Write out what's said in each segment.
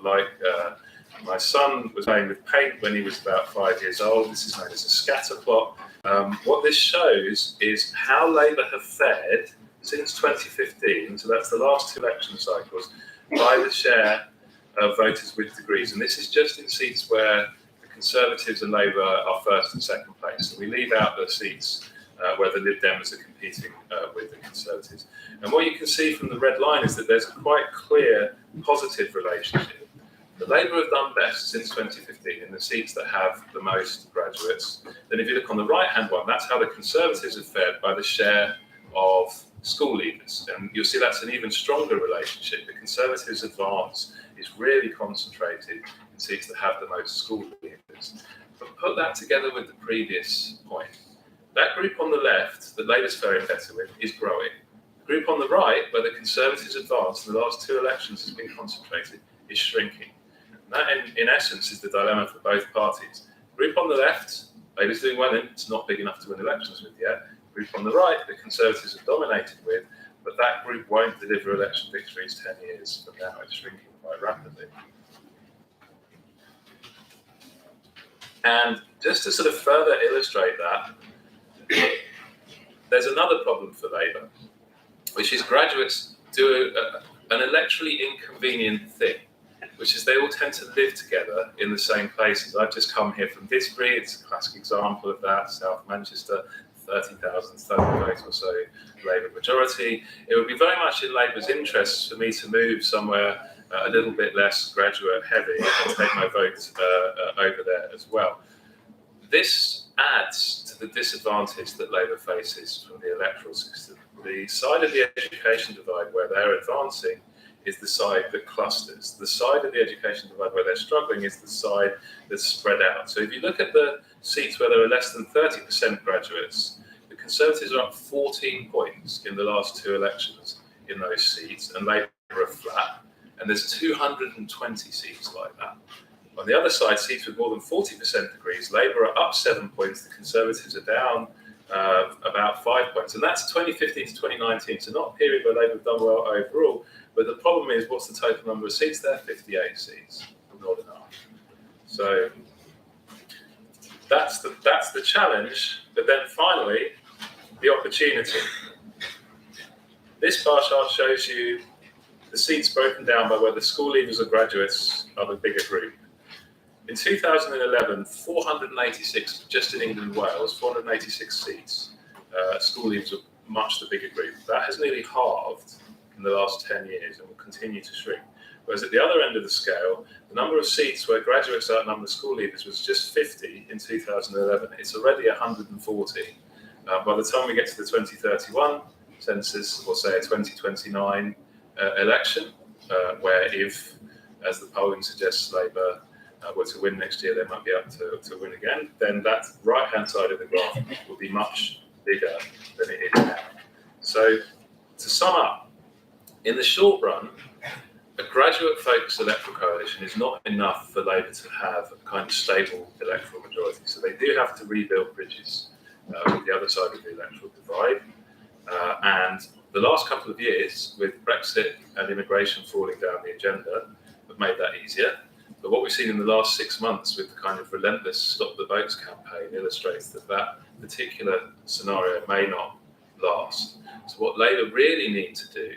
like my son was playing with paint when he was about 5 years old. This is known as a scatter plot. What this shows is how Labour have fared since 2015, so that's the last 2 election cycles, by the share of voters with degrees. And this is just in seats where the Conservatives and Labour are first and second place. So we leave out the seats where the Lib Dems are competing with the Conservatives. And what you can see from the red line is that there's a quite clear positive relationship. The Labour have done best since 2015 in the seats that have the most graduates. Then if you look on the right-hand one, that's how the Conservatives have fared by the share of school leavers. And you'll see that's an even stronger relationship. The Conservatives' advance is really concentrated in seats that have the most school leavers. But put that together with the previous point. That group on the left that Labour's faring better with is growing. The group on the right, where the Conservatives' advance in the last 2 elections has been concentrated, is shrinking. And that, in essence, is the dilemma for both parties. The group on the left, Labour's doing well in, it's not big enough to win elections with yet. The group on the right, the Conservatives have dominated with, but that group won't deliver election victories 10 years from now. It's shrinking quite rapidly. And just to sort of further illustrate that, there's another problem for Labour, which is graduates do an electorally inconvenient thing, which is they all tend to live together in the same places. I've just come here from Disbury, it's a classic example of that, South Manchester, 30,000 votes or so Labour majority. It would be very much in Labour's interests for me to move somewhere a little bit less graduate heavy and take my vote over there as well. This adds to the disadvantage that Labour faces from the electoral system. The side of the education divide where they're advancing is the side that clusters. The side of the education divide where they're struggling is the side that's spread out. So if you look at the seats where there are less than 30% graduates, the Conservatives are up 14 points in the last 2 elections in those seats, and Labour are flat. And there's 220 seats like that. On the other side, seats with more than 40% degrees, Labour are up 7 points, the Conservatives are down about 5 points. And that's 2015 to 2019, so not a period where Labour have done well overall. But the problem is, what's the total number of seats there? 58 seats, not enough. So that's the challenge. But then finally, the opportunity. This bar chart shows you the seats broken down by whether school leavers or graduates are the bigger group. In 2011, 486, just in England and Wales, 486 seats. School leavers were much the bigger group. That has nearly halved in the last 10 years and will continue to shrink. Whereas at the other end of the scale, the number of seats where graduates outnumber school leavers was just 50 in 2011. It's already 140. By the time we get to the 2031 census, or say a 2029 election, where if, as the polling suggests, Labour were to win next year, they might be up to win again, then that right-hand side of the graph will be much bigger than it is now. So to sum up, in the short run, a graduate-focused electoral coalition is not enough for Labour to have a kind of stable electoral majority. So they do have to rebuild bridges with the other side of the electoral divide. And the last couple of years, with Brexit and immigration falling down the agenda, have made that easier. But what we've seen in the last 6 months with the kind of relentless Stop the Votes campaign illustrates that that particular scenario may not last. So what Labour really need to do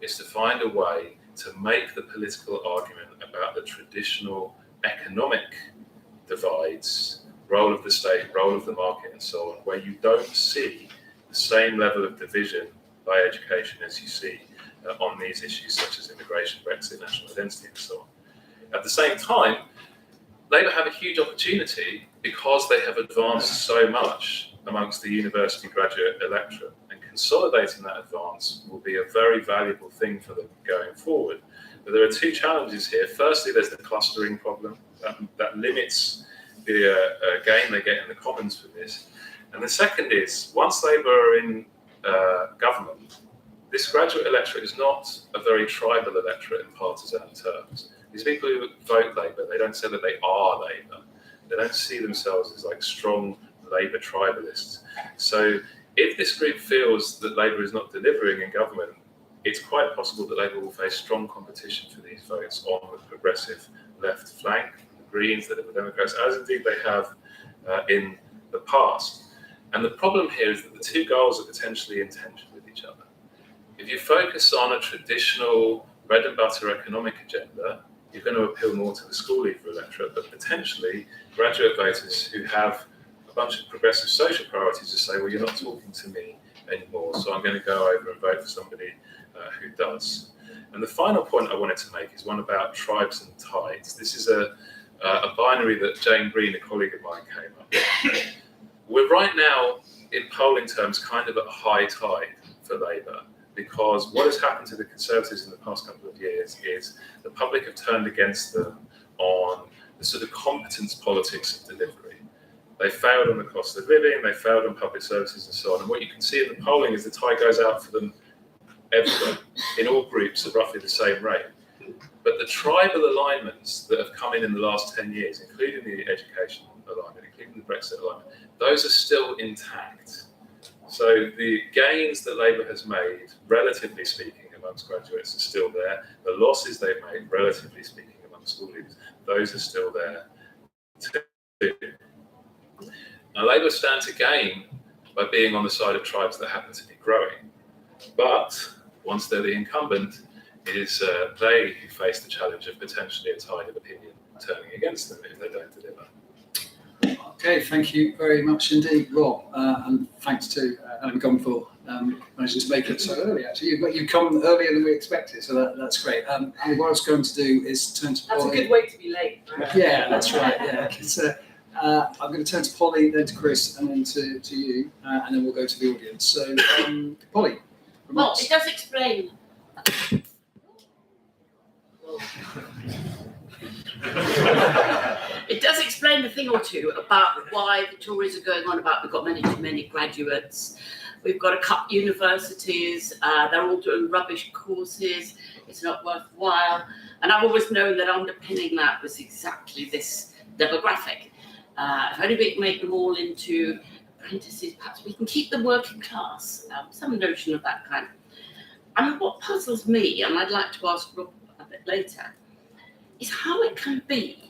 is to find a way to make the political argument about the traditional economic divides, role of the state, role of the market and so on, where you don't see the same level of division by education as you see on these issues such as immigration, Brexit, national identity and so on. At the same time, Labour have a huge opportunity because they have advanced so much amongst the university graduate electorate, and consolidating that advance will be a very valuable thing for them going forward. But there are 2 challenges here. Firstly, there's the clustering problem that limits the gain they get in the Commons for this. And the second is, once Labour are in government, this graduate electorate is not a very tribal electorate in partisan terms. These people who vote Labour, they don't say that they are Labour. They don't see themselves as like strong Labour tribalists. So if this group feels that Labour is not delivering in government, it's quite possible that Labour will face strong competition for these votes on the progressive left flank, the Greens, the Liberal Democrats, as indeed they have in the past. And the problem here is that the two goals are potentially in tension with each other. If you focus on a traditional bread and butter economic agenda, you're going to appeal more to the school leaver electorate, but potentially graduate voters who have a bunch of progressive social priorities to say, well, you're not talking to me anymore, so I'm going to go over and vote for somebody who does. And the final point I wanted to make is one about tribes and tides. This is a binary that Jane Green, a colleague of mine, came up with. We're right now, in polling terms, kind of at high tide for Labour, because what has happened to the Conservatives in the past couple of years is the public have turned against them on the sort of competence politics of delivery. They failed on the cost of living, they failed on public services and so on. And what you can see in the polling is the tide goes out for them everywhere, in all groups at roughly the same rate. But the tribal alignments that have come in the last 10 years, including the education alignment, including the Brexit alignment, those are still intact. So the gains that Labour has made, relatively speaking, amongst graduates are still there. The losses they've made, relatively speaking, among school leavers, those are still there too. Now, Labour stand to gain by being on the side of tribes that happen to be growing. But once they're the incumbent, it is they who face the challenge of potentially a tide of opinion turning against them if they don't deliver. Okay, thank you very much indeed, Rob, and thanks to McGovern for managing to make it so early. Actually, you've come earlier than we expected, so that's great. And what I was going to do is turn to Polly. That's a good way to be late. Right? Yeah, that's right. Yeah, I'm going to turn to Polly, then to Chris, and then to you, and then we'll go to the audience. So, Polly. Well, it does explain. It does explain a thing or two about why the Tories are going on about we've got many too many graduates, we've got to cut universities, they're all doing rubbish courses, it's not worthwhile. And I've always known that underpinning that was exactly this demographic. If only we can make them all into apprentices, perhaps we can keep them working class, some notion of that kind. And what puzzles me, and I'd like to ask Rob a bit later, is how it can be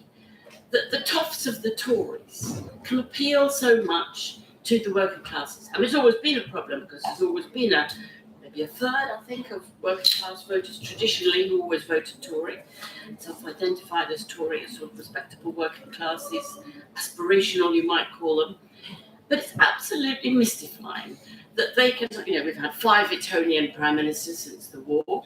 that the toffs of the Tories can appeal so much to the working classes. I mean, it's always been a problem because there's always been maybe a third, I think, of working class voters traditionally who always voted Tory, self-identified as Tory, as sort of respectable working classes, aspirational, you might call them. But it's absolutely mystifying that they can, we've had 5 Etonian prime ministers since the war.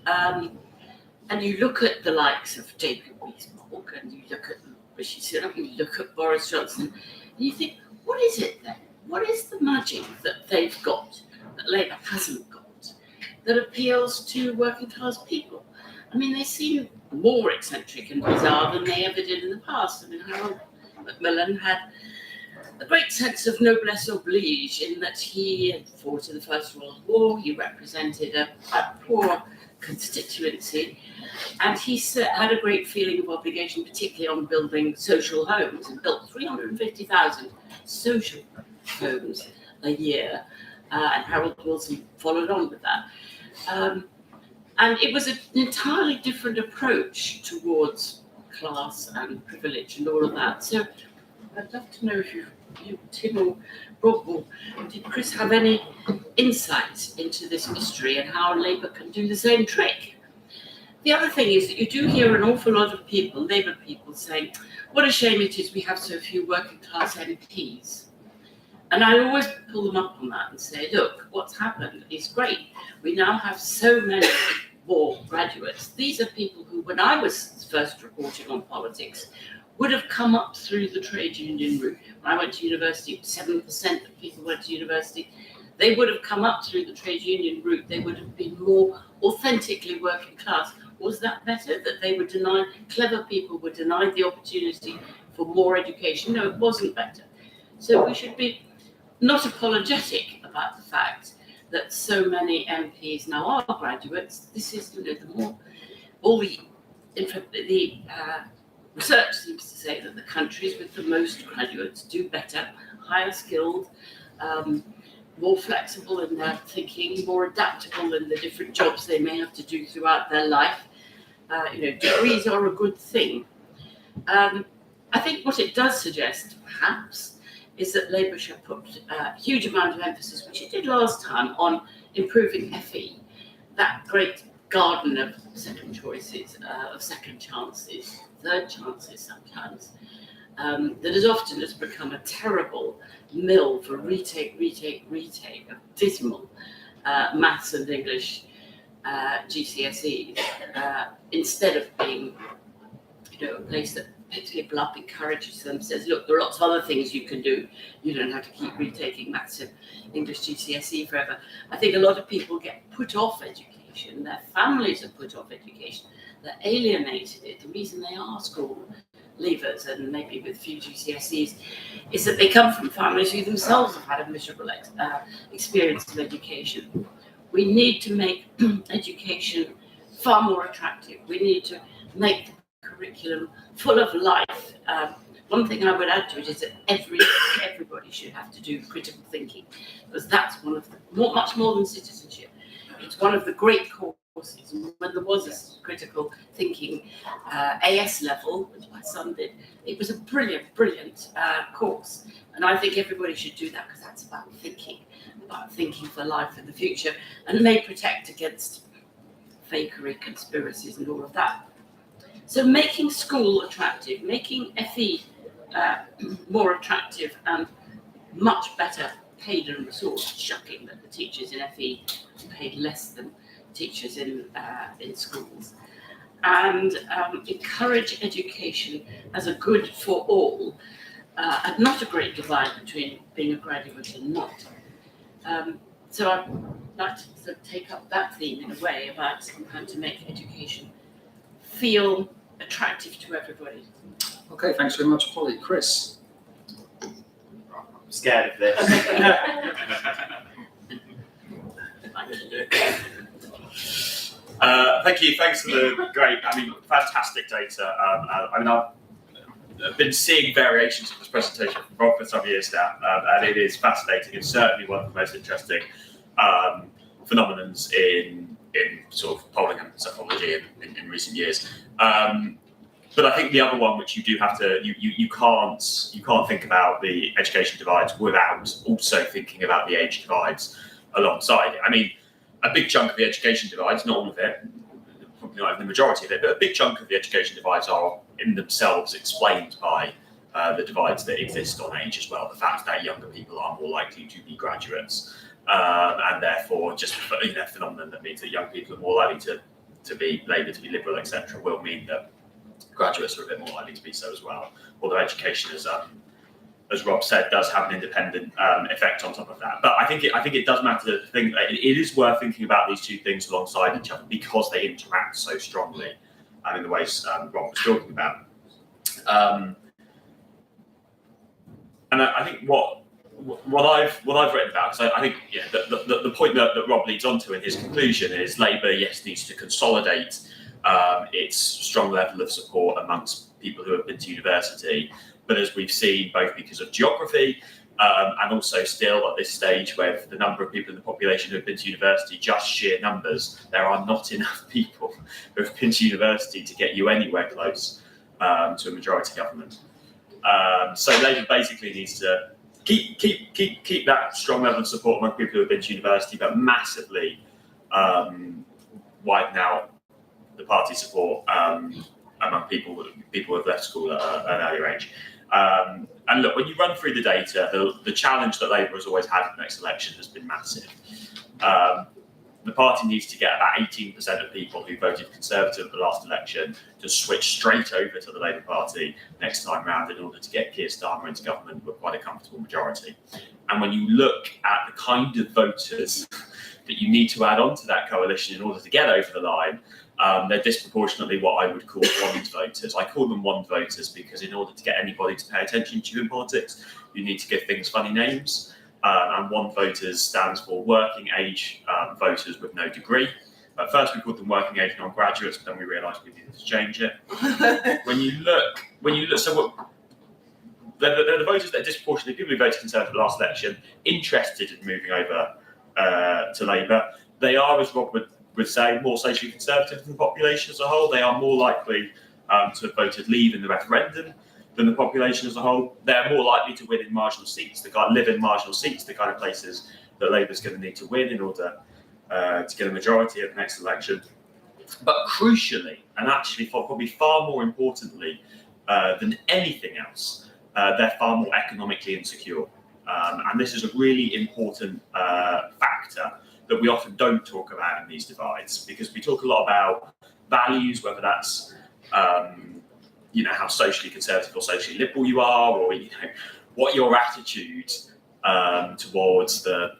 And you look at the likes of Jacob Rees-Mogg, and you look at Rishi Sunak, and you look at Boris Johnson, and you think, what is it then? What is the magic that they've got, that Labour hasn't got, that appeals to working class people? I mean, they seem more eccentric and bizarre than they ever did in the past. I mean, Harold Macmillan had a great sense of noblesse oblige in that he had fought in the First World War, he represented a poor constituency, and he had a great feeling of obligation, particularly on building social homes, and built 350,000 social homes a year, and Harold Wilson followed on with that. And it was an entirely different approach towards class and privilege and all of that. So I'd love to know if you Tim or Rob, or did Chris have any insight into this mystery and how Labour can do the same trick? The other thing is that you do hear an awful lot of people, Labour people, saying, what a shame it is we have so few working class MPs. And I always pull them up on that and say, look, what's happened is great. We now have so many more graduates. These are people who, when I was first reporting on politics, would have come up through the trade union route. When I went to university, 7% of people went to university. They would have come up through the trade union route. They would have been more authentically working class. Was that better, that they were denied, clever people were denied the opportunity for more education? No, it wasn't better. So we should be not apologetic about the fact that so many MPs now are graduates. This is, research seems to say that the countries with the most graduates do better, higher skilled, more flexible in their thinking, more adaptable in the different jobs they may have to do throughout their life. Degrees are a good thing. I think what it does suggest, perhaps, is that Labour should put a huge amount of emphasis, which it did last time, on improving FE, that great garden of second choices, of second chances, third chances sometimes, that as often has become a terrible mill for retake of dismal maths and English GCSEs, instead of being, a place that picks people up, encourages them, says, look, there are lots of other things you can do. You don't have to keep retaking maths and English GCSE forever. I think a lot of people get put off education. Their families are put off education. They're alienated it. The reason they are school leavers and maybe with few GCSEs is that they come from families who themselves have had a miserable experience of education. We need to make education far more attractive. We need to make the curriculum full of life. One thing I would add to it is that everybody should have to do critical thinking, because that's one of the much more than citizenship. It's one of the great courses. And when there was a critical thinking AS level, which my son did, it was a brilliant course. And I think everybody should do that, because that's about thinking for life in the future, and may protect against fakery, conspiracies, and all of that. So making school attractive, making FE more attractive and much better paid and resourced. Shocking that the teachers in FE are paid less than teachers in schools. And encourage education as a good for all, and not a great divide between being a graduate and not. So I'd like to sort of take up that theme in a way about how to make education feel attractive to everybody. Okay, thanks very much, Polly. Chris? I'm scared of this. Thank you. Thanks for the great, fantastic data. I've been seeing variations of this presentation from Rob for some years now, and it is fascinating and certainly one of the most interesting phenomenons in sort of polling and psychology in recent years. But I think the other one, which you do have to, you can't think about the education divides without also thinking about the age divides alongside it. I mean, a big chunk of the education divides, not all of it, probably not even the majority of it, but a big chunk of the education divides are in themselves explained by the divides that exist on age as well. The fact that younger people are more likely to be graduates, and therefore just a phenomenon that means that young people are more likely to be Labour, to be Liberal, etc., will mean that graduates are a bit more likely to be so as well. Although education, as Rob said, does have an independent effect on top of that. But I think it does matter to think that it is worth thinking about these two things alongside each other, because they interact so strongly in the ways Rob was talking about. And I think what I've written about, because I think the point that Rob leads on to in his conclusion is Labour, yes, needs to consolidate its strong level of support amongst people who have been to university. But as we've seen, both because of geography and also still at this stage with the number of people in the population who have been to university, just sheer numbers, there are not enough people who have been to university to get you anywhere close to a majority government. So Labour basically needs to keep that strong level of support among people who have been to university, but massively widen out the party support among people who have left school at an earlier age. And look, when you run through the data, the challenge that Labour has always had in the next election has been massive. The party needs to get about 18% of people who voted Conservative at the last election to switch straight over to the Labour Party next time round in order to get Keir Starmer into government with quite a comfortable majority. And when you look at the kind of voters that you need to add on to that coalition in order to get over the line, they're disproportionately what I would call wand voters. I call them wand voters because in order to get anybody to pay attention to you in politics, you need to give things funny names. And wand voters stands for working age voters with no degree. At first we called them working age non-graduates, but then we realised we needed to change it. When you look, so they're the voters that are disproportionately people who voted Conservative last election, interested in moving over to Labour. They are, as Rob would say, more socially conservative than the population as a whole. They are more likely to have voted Leave in the referendum than the population as a whole. They're more likely to win in marginal seats, live in marginal seats, the kind of places that Labour's going to need to win in order to get a majority at the next election. But crucially, and actually probably far more importantly than anything else, they're far more economically insecure. And this is a really important factor that we often don't talk about in these divides, because we talk a lot about values, whether that's how socially conservative or socially liberal you are, or what your attitude towards the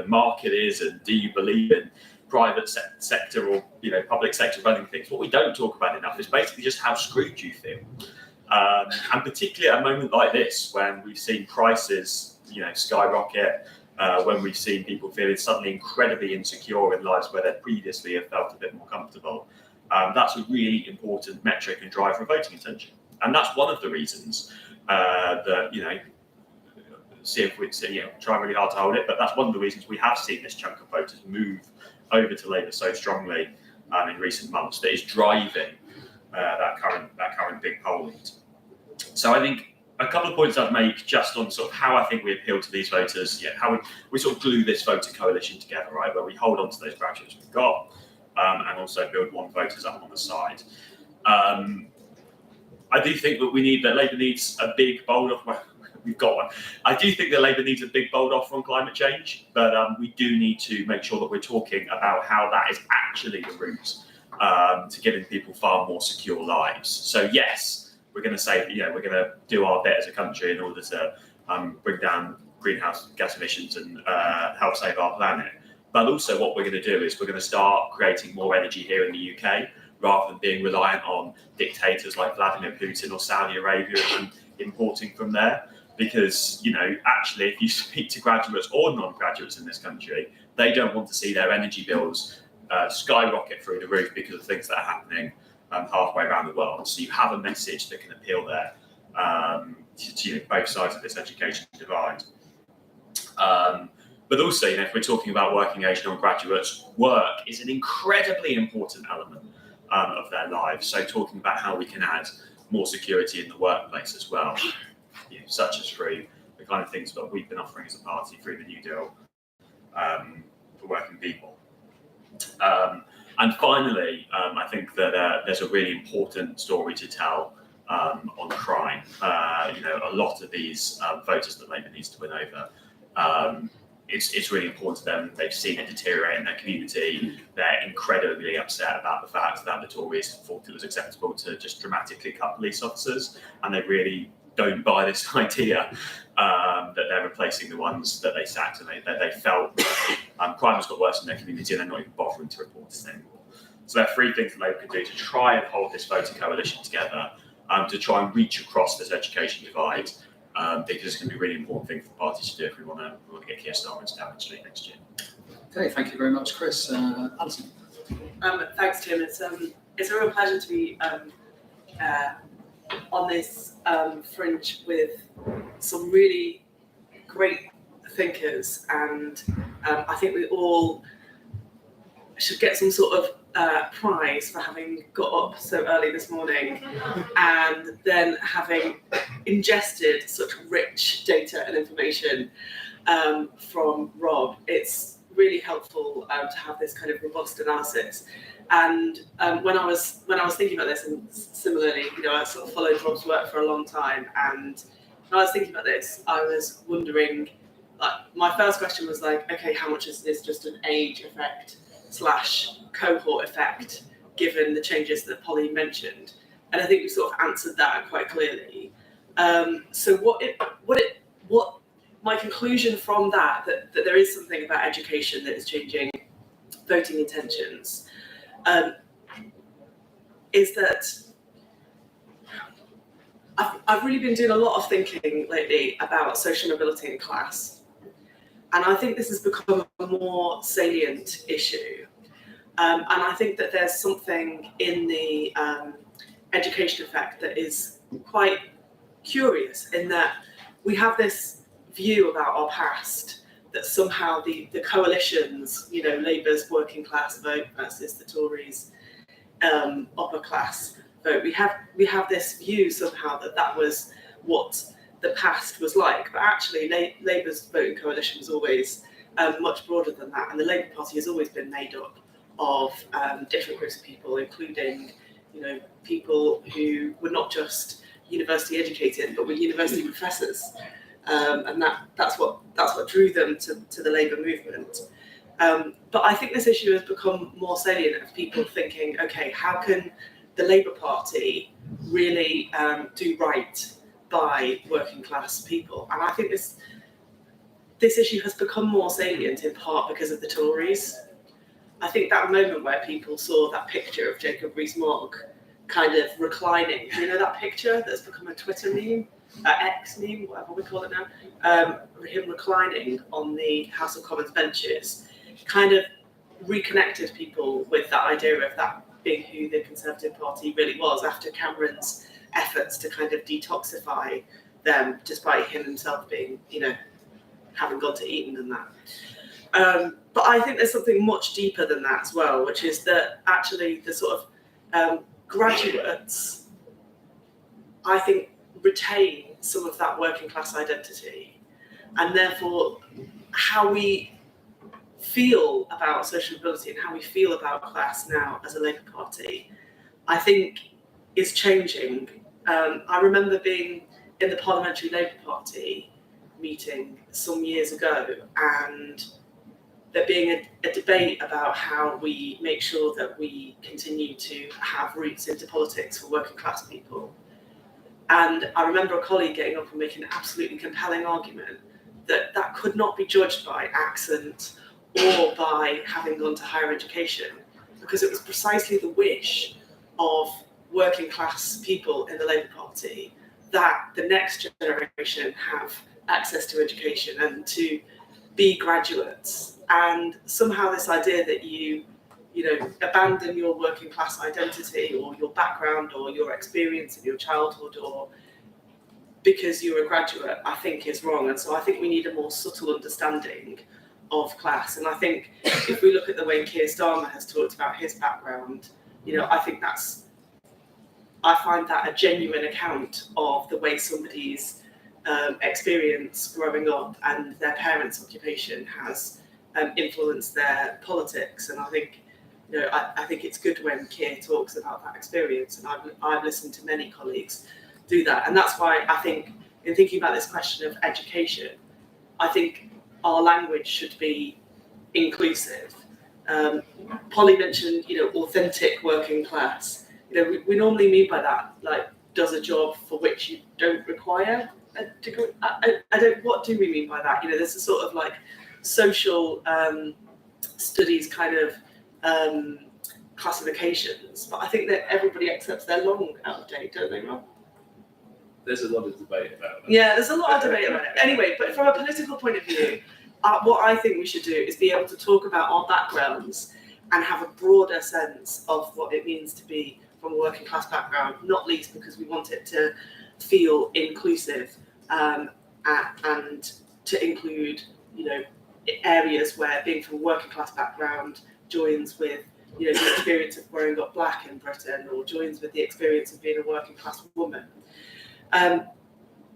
market is, and do you believe in private sector or public sector running things. What we don't talk about enough is basically just how screwed you feel, and particularly at a moment like this when we've seen prices skyrocket, when we've seen people feeling suddenly incredibly insecure in lives where they previously have felt a bit more comfortable. That's a really important metric and driver of voting intention, and that's one of the reasons that try really hard to hold it, but that's one of the reasons we have seen this chunk of voters move over to Labour so strongly in recent months, that is driving that current big poll lead. So I think a couple of points I'd make just on sort of how I think we appeal to these voters, how we sort of glue this voter coalition together, right, where we hold on to those graduates we've got, and also build one voters up on the side. I do think that Labour needs a big, bold offer. We've got one. I do think that Labour needs a big, bold offer on climate change, but we do need to make sure that we're talking about how that is actually the route to giving people far more secure lives. So yes, we're going to say, we're going to do our bit as a country in order to bring down greenhouse gas emissions and help save our planet. But also what we're going to do is we're going to start creating more energy here in the UK, rather than being reliant on dictators like Vladimir Putin or Saudi Arabia and importing from there. Because, actually, if you speak to graduates or non-graduates in this country, they don't want to see their energy bills skyrocket through the roof because of things that are happening halfway around the world. So you have a message that can appeal there to both sides of this education divide. But also, if we're talking about working age non-graduates, work is an incredibly important element of their lives. So talking about how we can add more security in the workplace as well, such as through the kind of things that we've been offering as a party through the New Deal for working people. And finally, I think that there's a really important story to tell on crime. A lot of these voters that Labour needs to win over, it's really important to them. They've seen it deteriorate in their community. They're incredibly upset about the fact that the Tories thought it was acceptable to just dramatically cut police officers, and they really don't buy this idea that they're replacing the ones that they sacked, and they felt crime has got worse in their community and they're not even bothering to report it anymore. So there are three things that Labour can do to try and hold this voting coalition together, to try and reach across this education divide, because it's going to be a really important thing for the party to do if we want to get Keir Starmer into Downing Street next year. Okay, thank you very much, Chris. Alison. Thanks, Tim. It's a real pleasure to be on this fringe with some really great thinkers, and I think we all should get some sort of prize for having got up so early this morning and then having ingested such rich data and information from Rob. It's really helpful to have this kind of robust analysis. And when I was thinking about this, and similarly, I sort of followed Rob's work for a long time, and when I was thinking about this, I was wondering, my first question was okay, how much is this just an age effect / cohort effect, given the changes that Polly mentioned? And I think we sort of answered that quite clearly. So what my conclusion from that there is something about education that is changing voting intentions, is that I've really been doing a lot of thinking lately about social mobility and class. And I think this has become a more salient issue. And I think that there's something in the education effect that is quite curious in that we have this view about our past that somehow the coalitions, Labour's working class vote versus the Tories' upper class vote, we have this view somehow that was what the past was like, but actually Labour's voting coalition was always much broader than that, and the Labour Party has always been made up of different groups of people, including people who were not just university educated but were university professors, and that's what drew them to the Labour movement. But I think this issue has become more salient of people thinking, okay, how can the Labour Party really do right by working class people? And I think this issue has become more salient in part because of the Tories. I think that moment where people saw that picture of Jacob Rees-Mogg kind of reclining, that picture that's become a Twitter meme, X meme, whatever we call it now, him reclining on the House of Commons benches, kind of reconnected people with that idea of that being who the Conservative Party really was after Cameron's efforts to kind of detoxify them, despite him himself being, having gone to Eton and that. But I think there's something much deeper than that as well, which is that actually the sort of graduates, I think, retain some of that working class identity, and therefore how we feel about social mobility and how we feel about class now as a Labour Party, I think is changing. I remember being in the Parliamentary Labour Party meeting some years ago, and there being a debate about how we make sure that we continue to have roots into politics for working class people. And I remember a colleague getting up and making an absolutely compelling argument that could not be judged by accent or by having gone to higher education, because it was precisely the wish of working class people in the Labour Party that the next generation have access to education and to be graduates. And somehow this idea that you abandon your working class identity or your background or your experience in your childhood or because you're a graduate, I think is wrong. And so I think we need a more subtle understanding of class. And I think if we look at the way Keir Starmer has talked about his background, I find that a genuine account of the way somebody's experience growing up and their parents' occupation has influenced their politics. And I think, I think it's good when Keir talks about that experience, and I've listened to many colleagues do that. And that's why I think, in thinking about this question of education, I think our language should be inclusive. Polly mentioned, authentic working class. We normally mean by that, like, does a job for which you don't require a degree. What do we mean by that? There's a sort of like social studies kind of classifications, but I think that everybody accepts they're long out of date, don't they, Rob? There's a lot of debate about that. Yeah, there's a lot of debate about it. Anyway, but from a political point of view, what I think we should do is be able to talk about our backgrounds and have a broader sense of what it means to be from a working class background, not least because we want it to feel inclusive and to include, areas where being from a working class background joins with, the experience of growing up black in Britain, or joins with the experience of being a working class woman.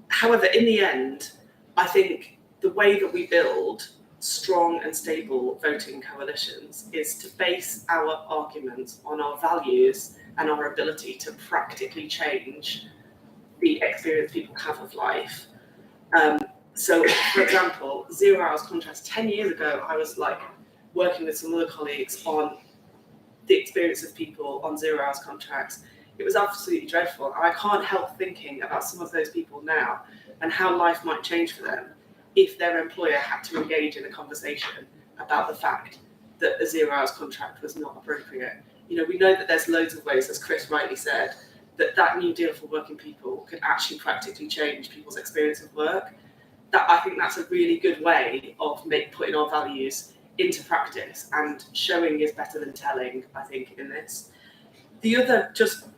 However, in the end, I think the way that we build strong and stable voting coalitions is to base our arguments on our values and our ability to practically change the experience people have of life. So, for example, 0 hours contracts. 10 years ago, I was working with some other colleagues on the experience of people on 0 hours contracts. It was absolutely dreadful. And I can't help thinking about some of those people now and how life might change for them if their employer had to engage in a conversation about the fact that a 0 hours contract was not appropriate. We know that there's loads of ways, as Chris rightly said, that New Deal for working people could actually practically change people's experience of work. I think that's a really good way of putting our values into practice, and showing is better than telling, I think, in this. The other, just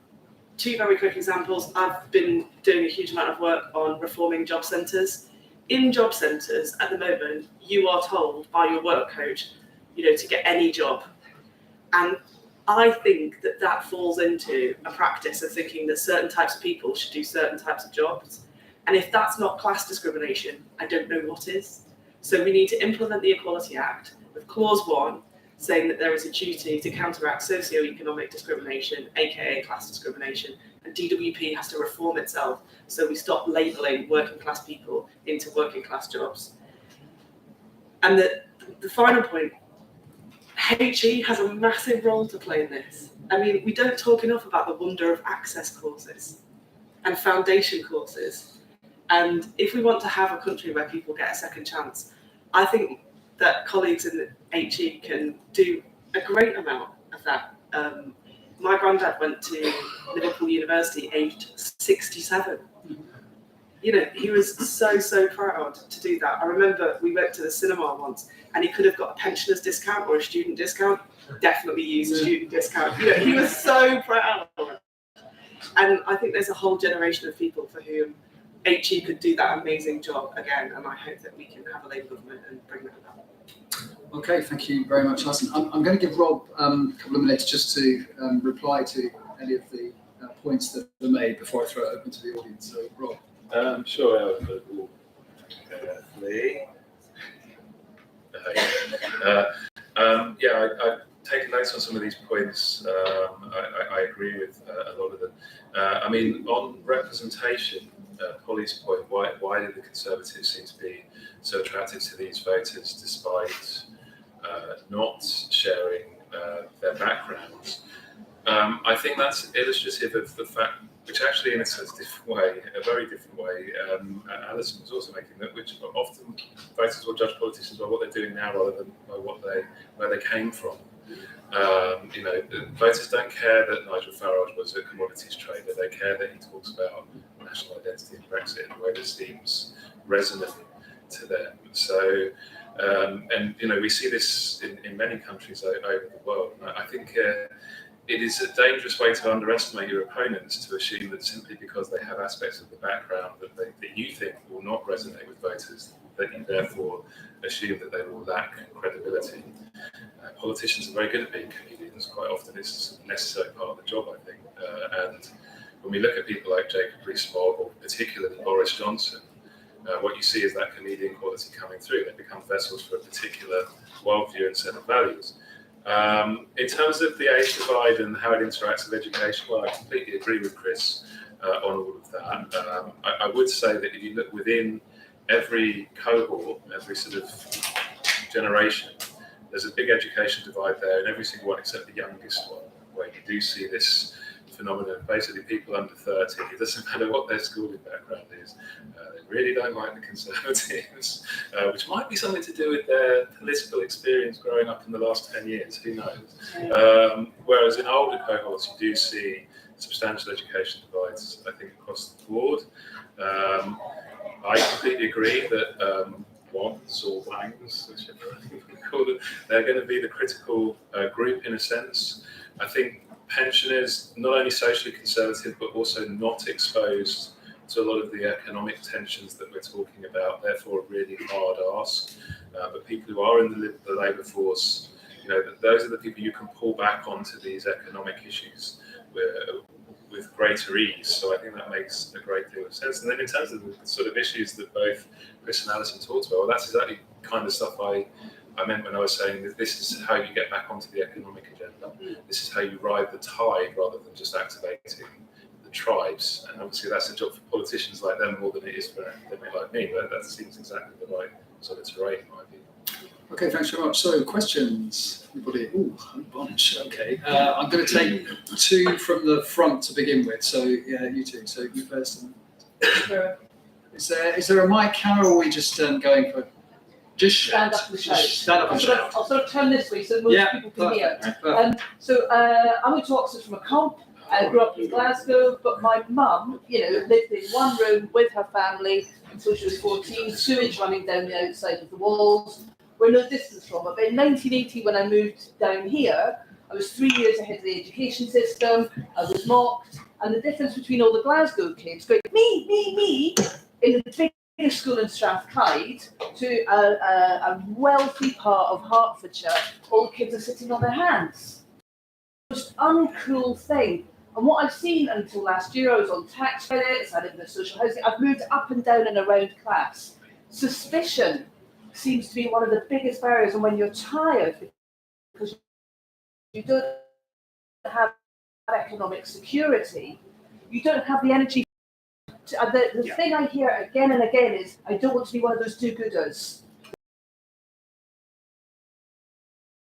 two very quick examples. I've been doing a huge amount of work on reforming job centres. In job centres at the moment, you are told by your work coach, to get any job. And I think that falls into a practice of thinking that certain types of people should do certain types of jobs. And if that's not class discrimination, I don't know what is. So we need to implement the Equality Act with clause 1 saying that there is a duty to counteract socio-economic discrimination, aka class discrimination, and DWP has to reform itself so we stop labelling working class people into working class jobs. And the final point, HE has a massive role to play in this. I mean, we don't talk enough about the wonder of access courses and foundation courses. And if we want to have a country where people get a second chance, I think that colleagues in the HE can do a great amount of that. My granddad went to Liverpool University aged 67. He was so proud to do that. I remember we went to the cinema once and he could have got a pensioner's discount or a student discount. Definitely used a student discount. He was so proud. And I think there's a whole generation of people for whom HE could do that amazing job again, and I hope that we can have a Labour government and bring that about. Okay, thank you very much, Alison. I'm going to give Rob a couple of minutes just to reply to any of the points that were made before I throw it open to the audience. So, Rob. Sure. I've taken notes on some of these points. I agree with a lot of them. On representation, Polly's point, why do the Conservatives seem to be so attracted to these voters despite not sharing their backgrounds? I think that's illustrative of the fact, which actually in a sense a very different way, Alison was also making that, which often voters will judge politicians by what they're doing now rather than by where they came from. Voters don't care that Nigel Farage was a commodities trader. They care that he talks about national identity and Brexit in a way that seems resonant to them. So, we see this in many countries over the world. And I think it is a dangerous way to underestimate your opponents, to assume that simply because they have aspects of the background that you think will not resonate with voters, that you therefore assume that they will lack credibility. Politicians are very good at being comedians. Quite often it's a necessary part of the job, I think. And when we look at people like Jacob Rees-Mogg, or particularly Boris Johnson, what you see is that comedian quality coming through. They become vessels for a particular worldview and set of values. In terms of the age divide and how it interacts with education, well, I completely agree with Chris on all of that. I would say that if you look within every cohort, every sort of generation, there's a big education divide there in every single one except the youngest one, where you do see this phenomenon. Basically, people under 30, it doesn't matter what their schooling background is, they really don't like the Conservatives, which might be something to do with their political experience growing up in the last 10 years, who knows. Whereas in older cohorts, you do see substantial education divides, I think, across the board. I completely agree that WANs or WANGs, whichever you call it, they're going to be the critical group in a sense. I think pensioners, not only socially conservative, but also not exposed to a lot of the economic tensions that we're talking about, therefore a really hard ask. But people who are in the labour force, those are the people you can pull back onto these economic issues with greater ease. So I think that makes a great deal of sense. And then in terms of the sort of issues that both Chris and Alison talked about, well, that's exactly the kind of stuff I meant when I was saying that this is how you get back onto the economic agenda. This is how you ride the tide rather than just activating the tribes. And obviously that's a job for politicians like them more than it is for an academic like me, but that seems exactly the right sort of terrain in my view. Okay, thanks very much. So, questions, everybody? Ooh, a bunch. Okay, I'm going to take two from the front to begin with. So, yeah, you two. So, you first. Is there a mic camera, or are we just going for just stand up and shout? Stand up and shout. I'll sort of turn this way so most people can hear. I went to Oxford from a comp. I grew up in Glasgow, but my mum, lived in one room with her family until she was 14. Sewage running down the outside of the walls. We're no distance from it. But in 1980, when I moved down here, I was 3 years ahead of the education system. I was mocked. And the difference between all the Glasgow kids going, me, in the biggest school in Strathclyde, to a wealthy part of Hertfordshire, all the kids are sitting on their hands. Most uncool thing. And what I've seen until last year, I was on tax credits, I live in a social housing, I've moved up and down and around class. Suspicion seems to be one of the biggest barriers, and when you're tired, because you don't have economic security, you don't have the energy. The thing I hear again and again is, I don't want to be one of those do-gooders.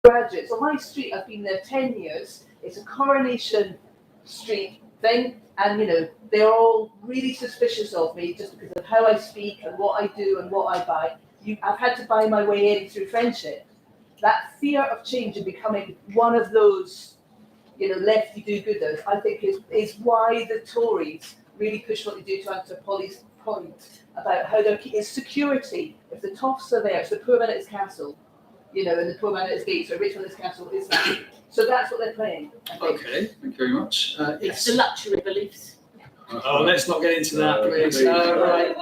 Graduates on my street, I've been there 10 years. It's a Coronation Street thing, and they're all really suspicious of me just because of how I speak and what I do and what I buy. I've had to buy my way in through friendship. That fear of change and becoming one of those, lefty do-gooders, I think is why the Tories really push what they do, to answer Polly's point about how they're keeping security. If the toffs are there, it's the poor man at his castle, and the poor man at his gate, so rich man at his castle is that. So that's what they're playing, I think. Okay, thank you very much. It's Yes. the luxury beliefs. Oh, let's not get into that, please. Right.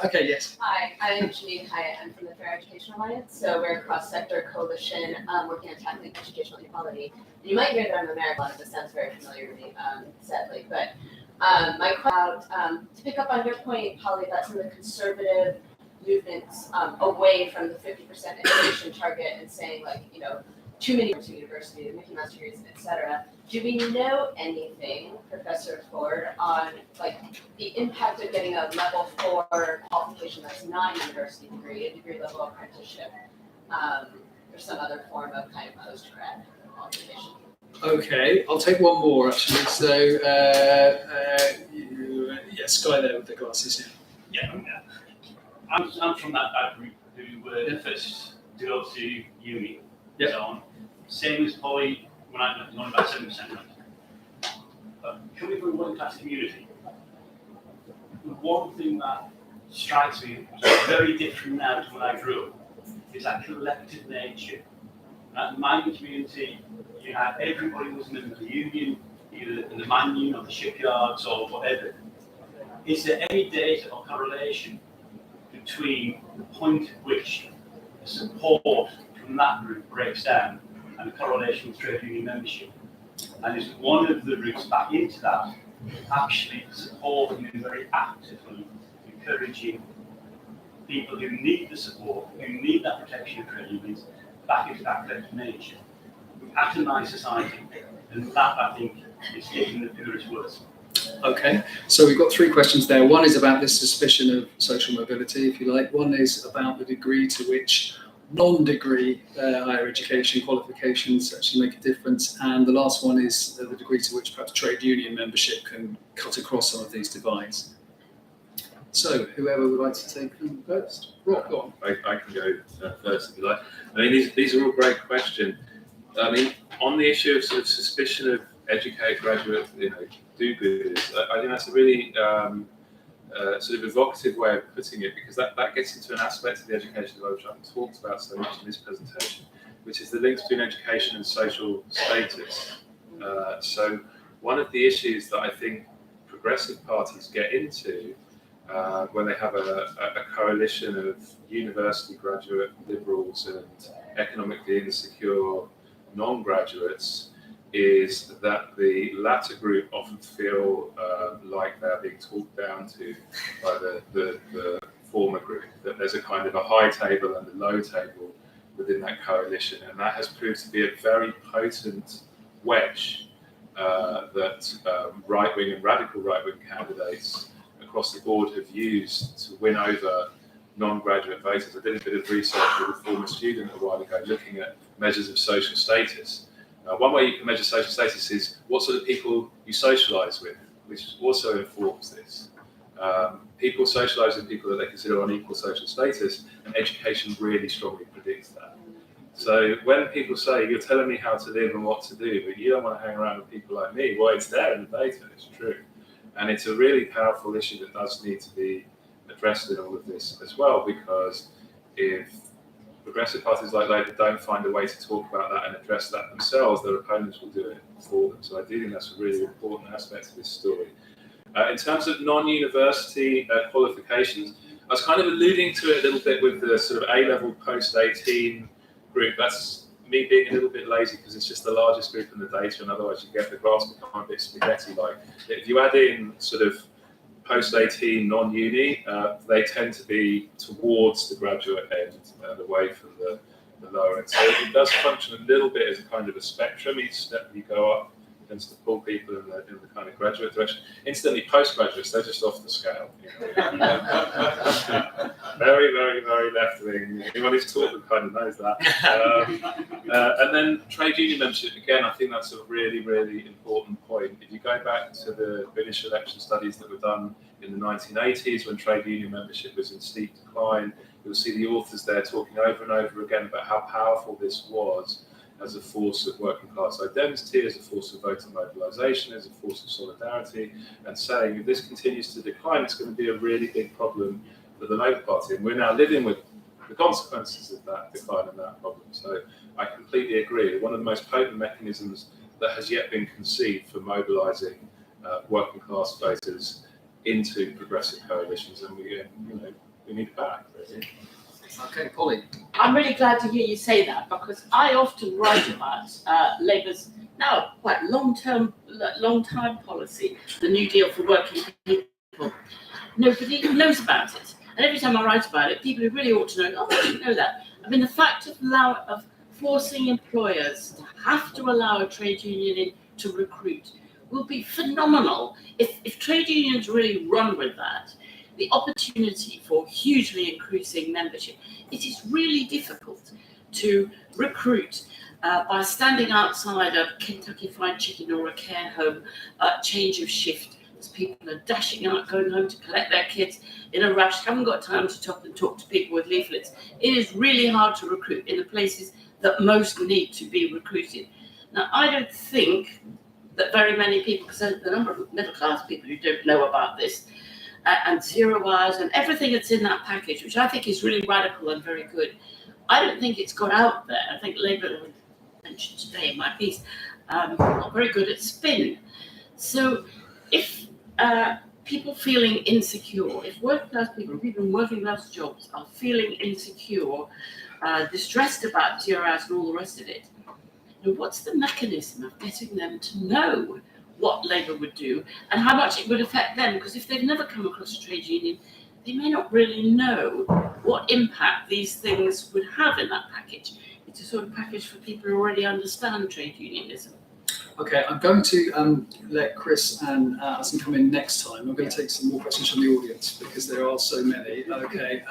Okay, yes. Hi, I'm Janine Hyatt. I'm from the Fair Education Alliance. So we're a cross-sector coalition working on tackling educational inequality. And you might hear that I'm American. A lot of this sounds very familiar to me, sadly. But my question, to pick up on your point, Polly, about some of the conservative movements away from the 50% education target and saying, too many universities, Mickey Mouse degrees, etc. Do we know anything, Professor Ford, on the impact of getting a level 4 qualification that's not a university degree, a degree level apprenticeship, or some other form of kind of post-grad qualification? Okay, I'll take one more actually. So, yes, guy there with the glasses. Yeah. I'm from that group who were the first to go to uni. Yeah. So on. Same as Polly when I was on about 7%. Coming from a working class community, the one thing that strikes me very different now to when I grew up is that collective nature. At the mining community, you had everybody was a member of the union, either in the mine union or the shipyards or whatever. Is there any data or correlation between the point at which the support from that group breaks down and the correlation with trade union membership? And is one of the routes back into that actually supporting and very actively encouraging people who need the support, who need that protection of trade unions, back into that collective nature? We atomise society, and that, I think, is taking the purest words. Okay, so we've got 3 questions there. One is about this suspicion of social mobility, if you like. One is about the degree to which non-degree higher education qualifications actually make a difference. And the last one is the degree to which perhaps trade union membership can cut across some of these divides. So, whoever would like to take them first? Rob, go on. I can go first if you like. I mean, these are all great questions. I mean, on the issue of sort of suspicion of educated graduate, do-gooders, I think that's a really sort of evocative way of putting it, because that gets into an aspect of the education divide which I haven't talked about so much in this presentation, which is the links between education and social status. So one of the issues that I think progressive parties get into when they have a coalition of university graduate liberals and economically insecure non-graduates is that the latter group often feel like they're being talked down to by the former group, that there's a kind of a high table and a low table within that coalition, and that has proved to be a very potent wedge that right-wing and radical right-wing candidates across the board have used to win over non-graduate voters. I did a bit of research with a former student a while ago looking at measures of social status. One way you can measure social status is what sort of people you socialise with, which also informs this. People socialise with people that they consider on equal social status, and education really strongly predicts that. So when people say, you're telling me how to live and what to do, but you don't want to hang around with people like me, well, it's there in the data, it's true. And it's a really powerful issue that does need to be addressed in all of this as well, because if progressive parties like Labour don't find a way to talk about that and address that themselves, their opponents will do it for them. So I do think that's a really important aspect of this story. In terms of non-university qualifications, I was kind of alluding to it a little bit with the sort of A-level post-18 group. That's me being a little bit lazy because it's just the largest group in the data, and otherwise you get the graphs become a bit spaghetti-like. If you add in sort of post-18 non-uni, they tend to be towards the graduate end and away from the lower end. So it does function a little bit as a kind of a spectrum. Each step you go up tends to pull people in the kind of graduate direction. Incidentally, postgraduates, they're just off the scale. Very, very, very left-wing. Anyone who's taught them kind of knows that. And then trade union membership, again, I think that's a really, really important point. If you go back to the British election studies that were done in the 1980s, when trade union membership was in steep decline, you'll see the authors there talking over and over again about how powerful this was as a force of working class identity, as a force of voter mobilisation, as a force of solidarity, and saying if this continues to decline, it's going to be a really big problem for the Labour Party. And we're now living with the consequences of that decline and that problem. So I completely agree. One of the most potent mechanisms that has yet been conceived for mobilising working class voters into progressive coalitions, and we need it back, really. Okay, Polly. I'm really glad to hear you say that, because I often write about Labour's now quite long time policy, the New Deal for working people. Nobody knows about it. And every time I write about it, people who really ought to know, I didn't know that. I mean, the fact of forcing employers to have to allow a trade union in to recruit will be phenomenal. If trade unions really run with that, the opportunity for hugely increasing membership, it is really difficult to recruit by standing outside a Kentucky Fried Chicken or a care home, change of shift, as people are dashing out, going home to collect their kids in a rush, haven't got time to stop and talk to people with leaflets. It is really hard to recruit in the places that most need to be recruited. Now, I don't think that very many people, because there's the number of middle class people who don't know about this, and 0 hours and everything that's in that package, which I think is really radical and very good. I don't think it's got out there. I think Labour, mentioned today in my piece, not very good at spin. So if people feeling insecure, if working class people in working class jobs are feeling insecure, distressed about 0 hours and all the rest of it, what's the mechanism of getting them to know what Labour would do and how much it would affect them? Because if they've never come across a trade union, they may not really know what impact these things would have in that package. It's a sort of package for people who already understand trade unionism. Okay, I'm going to let Chris and Alison come in next time. I'm going to take some more questions from the audience because there are so many. Okay,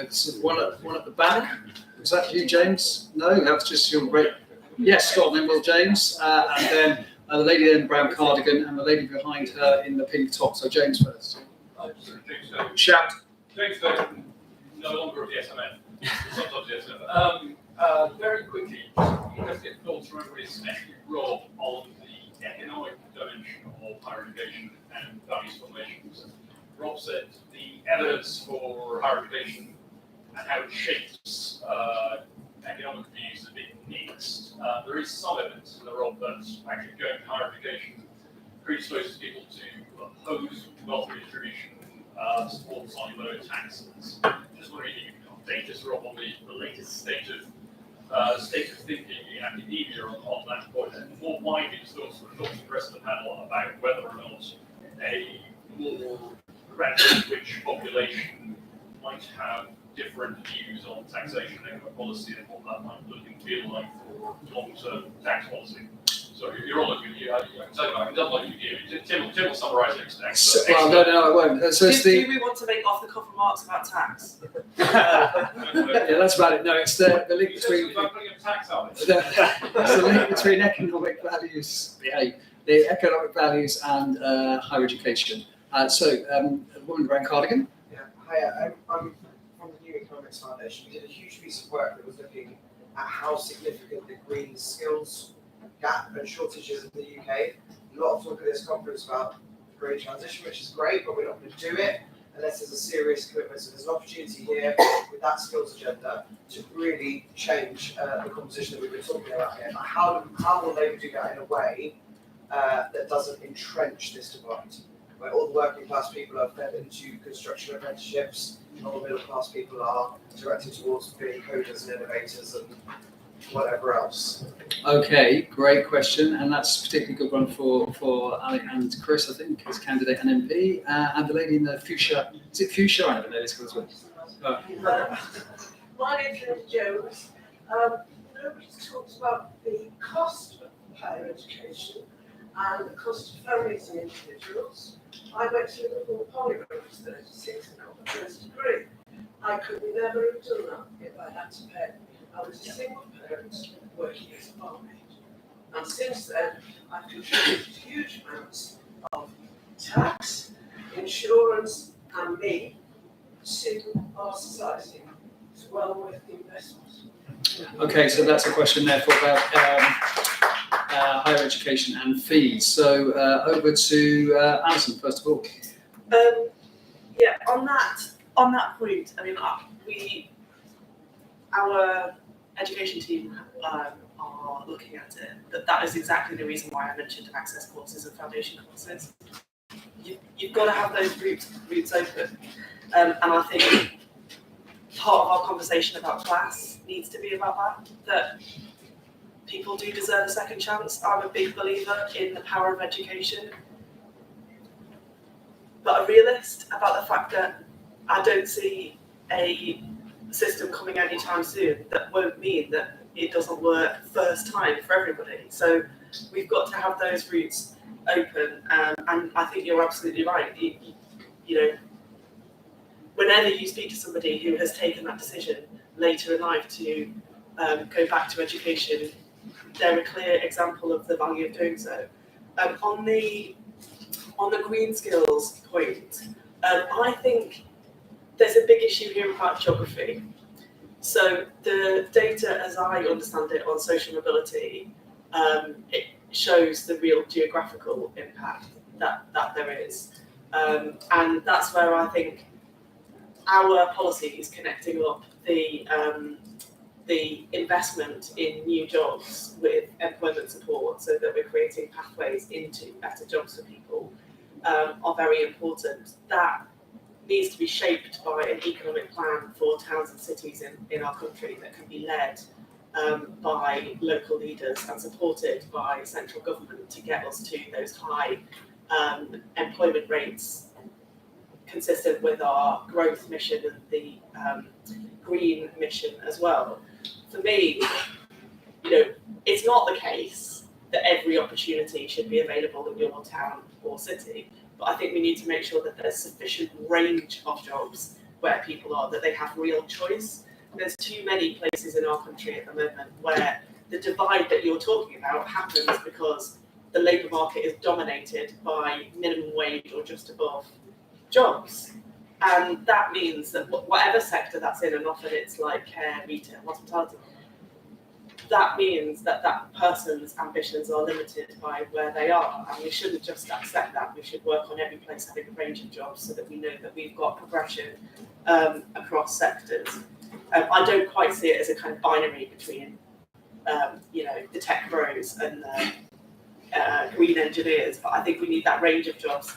so one at the back. Was that you, James? No, that's just your great. Yes, Scott, then Will James, and then the lady in the brown cardigan and the lady behind her in the pink top. So James first. Shout. James Stone, no longer of the SMN. Sometimes the SMN. Very quickly, let's get thoughts from everybody, especially Rob, on the economic dimension of higher education and values formations. Rob said the evidence for higher education and how it shapes economic views is a bit mixed. There is some evidence in the Rob that actually going to higher education predisposes people to oppose wealth redistribution, support slightly lower taxes. Just wondering if you can update us, Rob, on the latest state of thinking in academia on that point, and more widely, just thoughts from the rest of the panel about whether or not a more gradually rich population might have different views on taxation and economic policy and what that might look and feel like for long-term tax policy. So you're all looking at you. I can tell you, I can double like you give. Tim will summarise it next. Well, no, I won't. So it's Do we want to make off-the-cuff remarks about tax? Yeah, that's about it. No, it's the link between. It's the link between economic values. Yeah, the economic values and higher education. So, the woman in the brown cardigan. Yeah, hi. I'm from the New Economics Foundation. We did a huge piece of work that was looking at how significant the green skills gap and shortages in the UK. A lot of talk at this conference about the green transition, which is great, but we're not going to do it unless there's a serious commitment. So there's an opportunity here with that skills agenda to really change the composition that we've been talking about here. Like how will Labour do that in a way that doesn't entrench this divide, where all the working class people are fed into construction apprenticeships, and all the middle class people are directed towards being coders and innovators and whatever else? Okay, great question, and that's a particularly good one for Alec and Chris, I think, as candidate and MP, and the lady in the fuchsia. Is it fuchsia? I never know this as well. My name's Linda Jones. Nobody's talked about the cost of higher education and the cost of families and individuals. I went to Liverpool Poly when I was 36 and got my first degree. I could never have done that if I had to pay. I was a single parent working as a barmaid. And since then, I've contributed huge amounts of tax, insurance, and me to our society. It's well worth the investment. Okay, so that's a question therefore about higher education and fees. So over to Alison, first of all. Yeah, on that point, I mean, our education team are looking at it. That is exactly the reason why I mentioned access courses and foundation courses. You've got to have those routes open, and I think part of our conversation about class needs to be about that people do deserve a second chance. I'm a big believer in the power of education, but a realist about the fact that I don't see a system coming anytime soon that won't mean that it doesn't work first time for everybody. So we've got to have those routes open, and I think you're absolutely right. You know, whenever you speak to somebody who has taken that decision later in life to go back to education, they're a clear example of the value of doing so. On the green skills point, I think there's a big issue here about geography. So the data, as I understand it, on social mobility, it shows the real geographical impact that there is. And that's where I think our policies connecting up the investment in new jobs with employment support so that we're creating pathways into better jobs for people are very important. That needs to be shaped by an economic plan for towns and cities in our country that can be led by local leaders and supported by central government to get us to those high employment rates consistent with our growth mission and the green mission as well. For me, you know, it's not the case that every opportunity should be available in your town or city, but I think we need to make sure that there's sufficient range of jobs where people are, that they have real choice. There's too many places in our country at the moment where the divide that you're talking about happens because the labour market is dominated by minimum wage or just above jobs. And that means that whatever sector that's in, and often it's like care, retail, hospitality, that means that that person's ambitions are limited by where they are. And we shouldn't just accept that. We should work on every place having a range of jobs so that we know that we've got progression across sectors. I don't quite see it as a kind of binary between, you know, the tech bros and the green engineers, but I think we need that range of jobs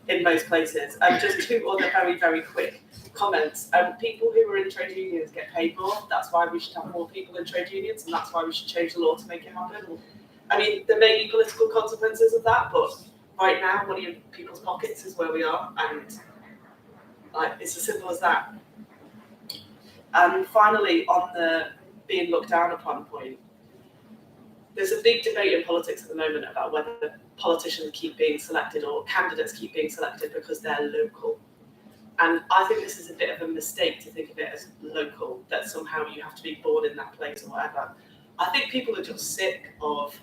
in most places. Just two other very, very quick comments. People who are in trade unions get paid more. That's why we should have more people in trade unions, and that's why we should change the law to make it happen. I mean, there may be political consequences of that, but right now, money in people's pockets is where we are, and like it's as simple as that. And finally, on the being looked down upon point, there's a big debate in politics at the moment about whether politicians keep being selected or candidates keep being selected because they're local. And I think this is a bit of a mistake to think of it as local, that somehow you have to be born in that place or whatever. I think people are just sick of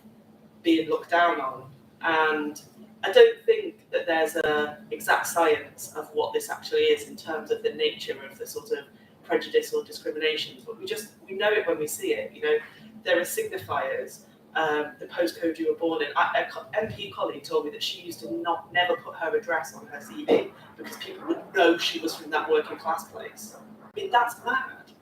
being looked down on. And I don't think that there's an exact science of what this actually is in terms of the nature of the sort of prejudice or discrimination, but we know it when we see it. You know, there are signifiers the postcode you were born in. A MP colleague told me that she used to never put her address on her CV because people would know she was from that working class place. I mean, that's mad.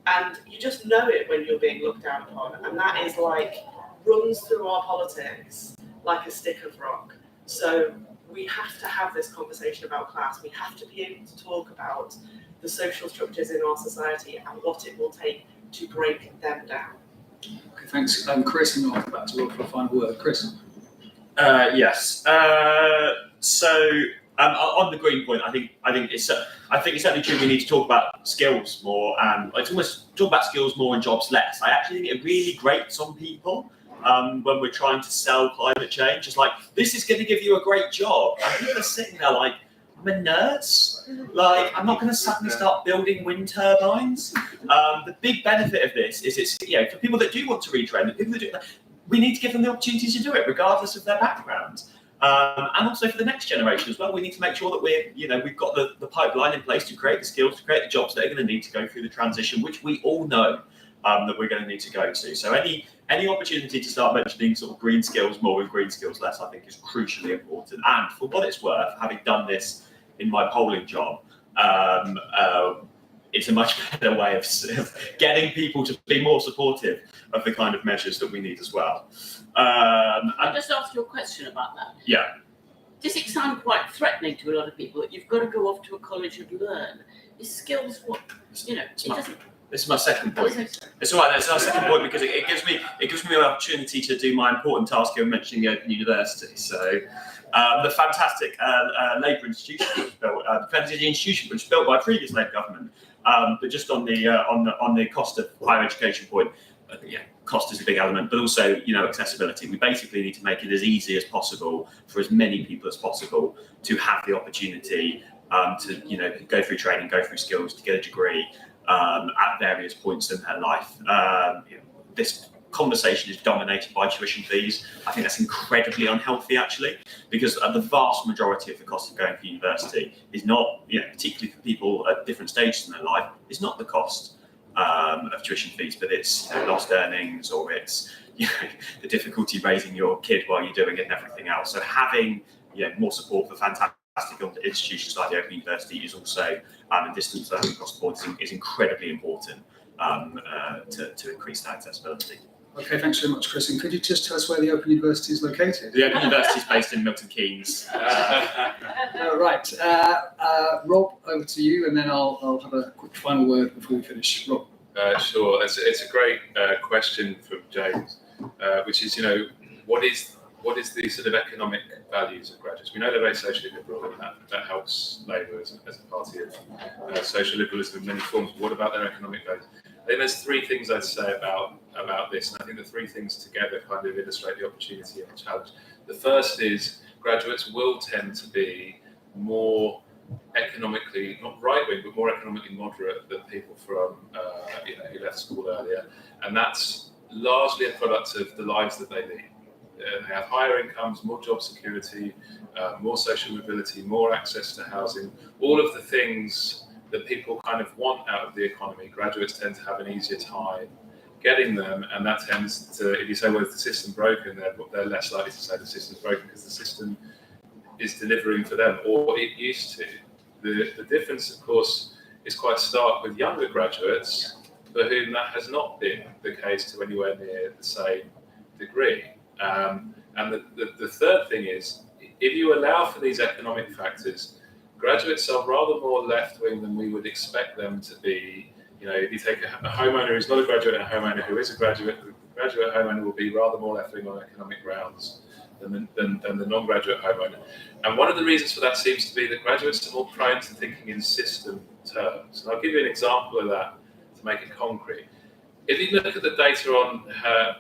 And you just know it when you're being looked down upon. And that is like, runs through our politics like a stick of rock. So we have to have this conversation about class. We have to be able to talk about the social structures in our society and what it will take to break them down. Okay, thanks. Chris, and I'll back to Rob for a final word. Chris. Yes. On the green point, I think it's certainly true. We need to talk about skills more, and it's almost talk about skills more and jobs less. I actually think it really grates on people when we're trying to sell climate change. It's like, this is going to give you a great job, and people are sitting there like, I'm a nurse. Like, I'm not going to suddenly start building wind turbines. The big benefit of this is it's, for people that do want to retrain, the people that do, we need to give them the opportunity to do it, regardless of their background. And also for the next generation as well, we need to make sure that we've got the pipeline in place to create the skills, to create the jobs that are going to need to go through the transition, which we all know that we're going to need to go to. So any opportunity to start mentioning sort of green skills more with green skills less, I think is crucially important. And for what it's worth, having done this in my polling job, it's a much better way of getting people to be more supportive of the kind of measures that we need as well. I'll just ask you a question about that. Yeah. Does it sound quite threatening to a lot of people that you've got to go off to a college and learn? Is skills what, This is my second point. It's all right. It's our second point because it gives me an opportunity to do my important task of mentioning the Open University. So, the fantastic Labour institution was built, which was built by a previous Labour government. But just on the cost of higher education point, cost is a big element, but also accessibility. We basically need to make it as easy as possible for as many people as possible to have the opportunity to go through training, go through skills, to get a degree. At various points in their life. This conversation is dominated by tuition fees. I think that's incredibly unhealthy, actually, because the vast majority of the cost of going to university is not, particularly for people at different stages in their life, is not the cost of tuition fees, but it's lost earnings, or it's the difficulty raising your kid while you're doing it and everything else. So having more support for fantastic institutions like the Open University is also, in distance learning across the board, is incredibly important to increase that accessibility. Okay, thanks very much, Chris. And could you just tell us where the Open University is located? The Open University is based in Milton Keynes. Right. Rob, over to you, and then I'll have a quick final word before we finish. Rob. Sure. It's a great question from James, which is, what is the sort of economic values of graduates? We know they're very socially liberal, and that helps Labour as a party of social liberalism in many forms. But what about their economic values? I think there's three things I'd say about this, and I think the three things together kind of illustrate the opportunity and the challenge. The first is graduates will tend to be more economically, not right-wing, but more economically moderate than people from who left school earlier, and that's largely a product of the lives that they lead. They have higher incomes, more job security, more social mobility, more access to housing, all of the things that people kind of want out of the economy. Graduates tend to have an easier time getting them, and that tends to, if you say, well, is the system broken, they're less likely to say the system's broken because the system is delivering for them, or it used to. The difference, of course, is quite stark with younger graduates for whom that has not been the case to anywhere near the same degree. And the third thing is, if you allow for these economic factors, graduates are rather more left-wing than we would expect them to be. If you take a homeowner who's not a graduate and a homeowner who is a graduate, the graduate homeowner will be rather more left-wing on economic grounds than the non-graduate homeowner. And one of the reasons for that seems to be that graduates are more prone to thinking in system terms. And I'll give you an example of that to make it concrete. If you look at the data on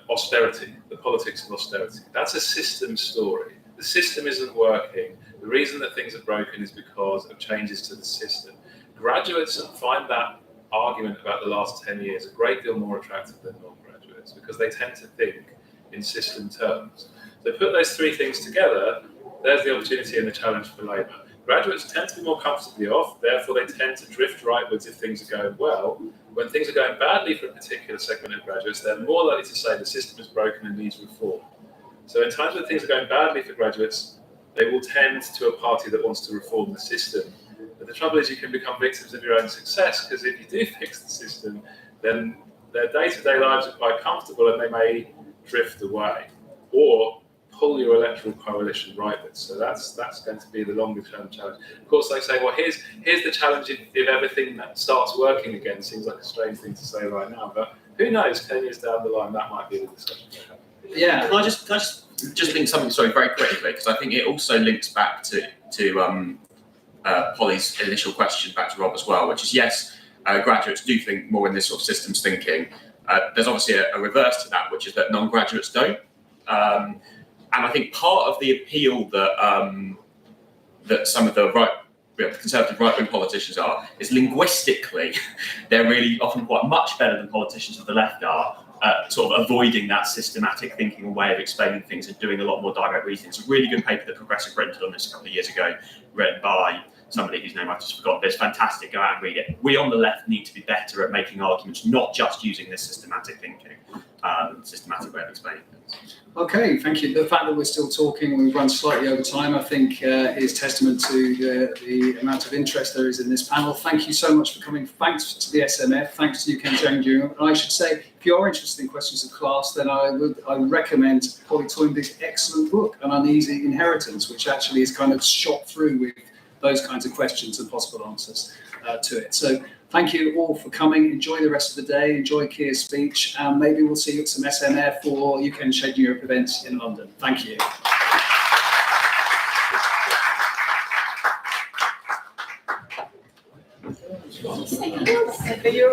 austerity, the politics of austerity, that's a system story. The system isn't working. The reason that things are broken is because of changes to the system. Graduates find that argument about the last 10 years a great deal more attractive than non-graduates because they tend to think in system terms. So put those three things together, there's the opportunity and the challenge for Labour. Graduates tend to be more comfortably off, therefore they tend to drift rightwards if things are going well. When things are going badly for a particular segment of graduates, they're more likely to say the system is broken and needs reform. So in times when things are going badly for graduates, they will tend to a party that wants to reform the system. But the trouble is you can become victims of your own success, because if you do fix the system, then their day-to-day lives are quite comfortable and they may drift away. Or pull your electoral coalition rightwards. So that's going to be the longer term challenge. Of course, they say, well, here's the challenge if everything that starts working again. Seems like a strange thing to say right now, but who knows? 10 years down the line, that might be the discussion. Yeah. Can I just link something, sorry, very quickly, because I think it also links back to Polly's initial question back to Rob as well, which is yes, graduates do think more in this sort of systems thinking. There's obviously a reverse to that, which is that non-graduates don't. And I think part of the appeal that that some of the conservative right-wing politicians is linguistically, they're really often quite much better than politicians of the left are at sort of avoiding that systematic thinking and way of explaining things and doing a lot more direct reasoning. It's a really good paper that Progressive Britain did on this a couple of years ago, written by somebody whose name I've just forgotten, but it's fantastic. Go out and read it. We on the left need to be better at making arguments, not just using this systematic thinking, systematic way of explaining things. Okay, thank you. The fact that we're still talking and we've run slightly over time, I think is testament to the amount of interest there is in this panel. Thank you so much for coming. Thanks to the SMF, thanks to UK Change Union. And I should say, if you are interested in questions of class, then I would recommend Polly Toynbee's excellent book, An Uneasy Inheritance, which actually is kind of shot through with those kinds of questions and possible answers to it. So thank you all for coming. Enjoy the rest of the day. Enjoy Keir's speech. And maybe we'll see you at some SMF or UK and Change Europe events in London. Thank you.